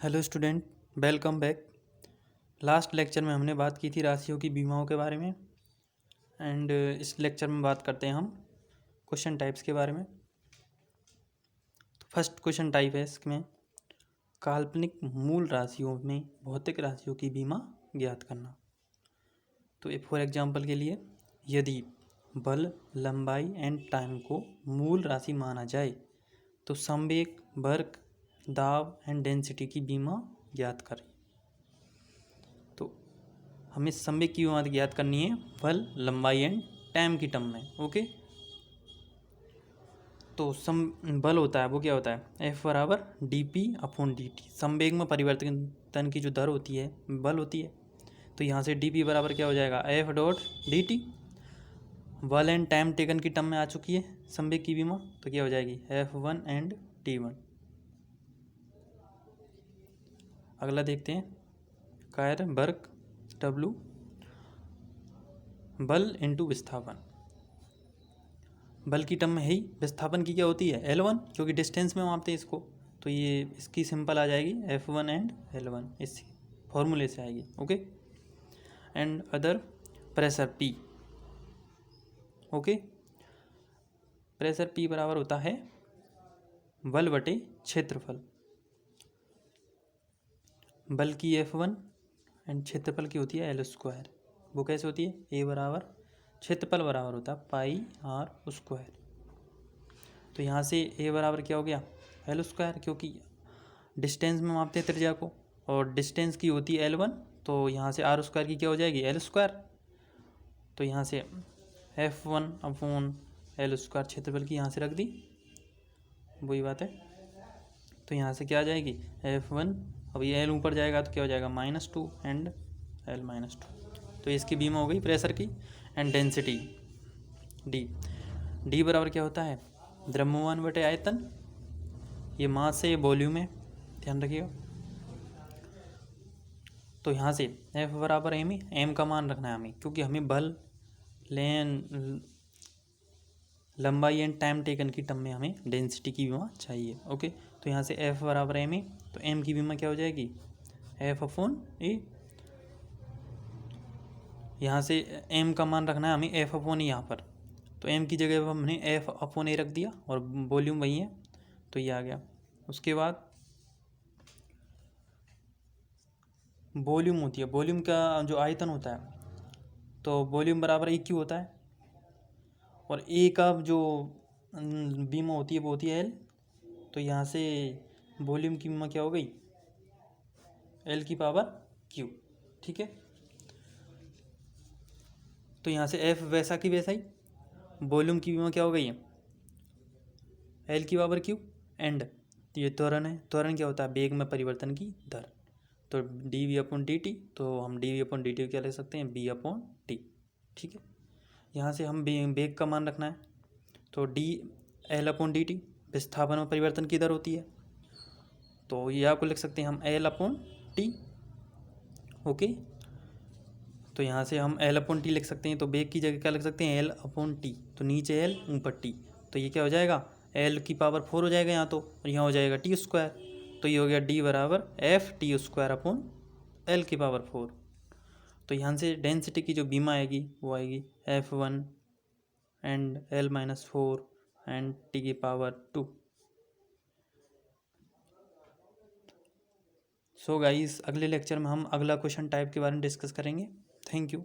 Hello student, welcome back. Last lecture में हमने बात की थी राशियों की बीमाओं के बारे में एंड इस लेक्चर में बात करते हैं हम क्वेश्चन टाइप्स के बारे में। तो फर्स्ट क्वेश्चन टाइप है इसमें काल्पनिक मूल राशियों में भौतिक राशियों की बीमा ज्ञात करना। तो फॉर एग्जांपल के लिए यदि बल, लंबाई एंड टाइम को मूल राशि माना जाए तो संवेग, वर्क, दाब एंड डेंसिटी की बीमा ज्ञात करें। तो हमें संवेग की बीमा ज्ञात करनी है बल, लंबाई एंड टाइम की टर्म में। ओके, तो बल होता है वो क्या होता है F बराबर dp/dt। संवेग में परिवर्तन की जो दर होती है बल होती है। तो यहाँ से dp बराबर क्या हो जाएगा F.dt। बल एंड टाइम टेकन की टर्म में आ चुकी है संवेग की बीमा, तो क्या हो जाएगी F1 एंड T1। अगला देखते हैं कार्य वर्क W बल इंटू विस्थापन। बल की टर्म में है ही, विस्थापन की क्या होती है L1, क्योंकि डिस्टेंस में मापते हैं इसको। तो ये इसकी सिंपल आ जाएगी F1 एंड L1, इस फॉर्मूले से आएगी। Okay, and other pressure P। Okay, pressure P बराबर होता है बल बटे क्षेत्रफल। बल की F1 एंड क्षेत्रफल की होती है L²। वो कैसे होती है A बराबर क्षेत्रफल बराबर होता है πr²। तो यहाँ से A बराबर क्या हो गया L², क्योंकि डिस्टेंस में मापते हैं त्रिज्या को और डिस्टेंस की होती है L1, तो यहाँ से r² की क्या हो जाएगी L²। तो यहाँ से F1/L² क्षेत्रफल की यहाँ से रख दी, वही बात है। तो यहाँ से क्या आ जाएगी F1, अब ये L ऊपर जाएगा तो क्या हो जाएगा -2 एंड L-2। तो इसकी बीमा हो गई प्रेशर की। एंड डेंसिटी D बराबर क्या होता है द्रव्यमान बटे आयतन। ये मास से वॉल्यूम है, ध्यान रखिएगा। तो यहाँ से F बराबर m का मान रखना है हमें, क्योंकि हमें बल, लंबाई एंड टाइम टेकन की टर्म में हमें डेंसिटी की बीमा चाहिए। ओके, तो यहाँ से F बराबर m, तो m की बीमा क्या हो जाएगी F/A। यहाँ से m का मान रखना है हमें F/A यहाँ पर, तो m की जगह पर हमने F/A रख दिया और वॉल्यूम वही है, तो ये आ गया। उसके बाद वॉल्यूम होती है, वॉल्यूम का जो आयतन होता है, तो वॉल्यूम बराबर EQ होता है, और A का जो बीमा होती है वो होती है L। तो यहाँ से वॉल्यूम की बीमा क्या हो गई L⁻Q। ठीक है, तो यहाँ से F वैसा की वैसा ही, वॉल्यूम की बीमा क्या हो गई है L⁻Q। एंड ये त्वरण है, त्वरण क्या होता है वेग में परिवर्तन की दर। तो dv/dt, तो हम dv/dt क्या लिख सकते हैं b/t। ठीक है, यहाँ से हम वेग का मान रखना है, तो dL/dt विस्थापन में परिवर्तन की दर होती है, तो ये आपको लिख सकते हैं हम L/t। ओके, तो यहाँ से हम L/t लिख सकते हैं, तो वेग की जगह क्या लिख सकते हैं L/t। तो नीचे L ऊपर T, तो ये क्या हो जाएगा L⁻4 हो जाएगा यहाँ, तो और यहाँ हो जाएगा T²। तो ये हो गया D बराबर F_T²/L⁻4। तो यहाँ से डेंसिटी की जो बीमा आएगी वो आएगी F1 and L-4 and T⁻2। So guys, अगले लेक्चर में हम अगला क्वेश्चन टाइप के बारे में डिस्कस करेंगे। Thank you.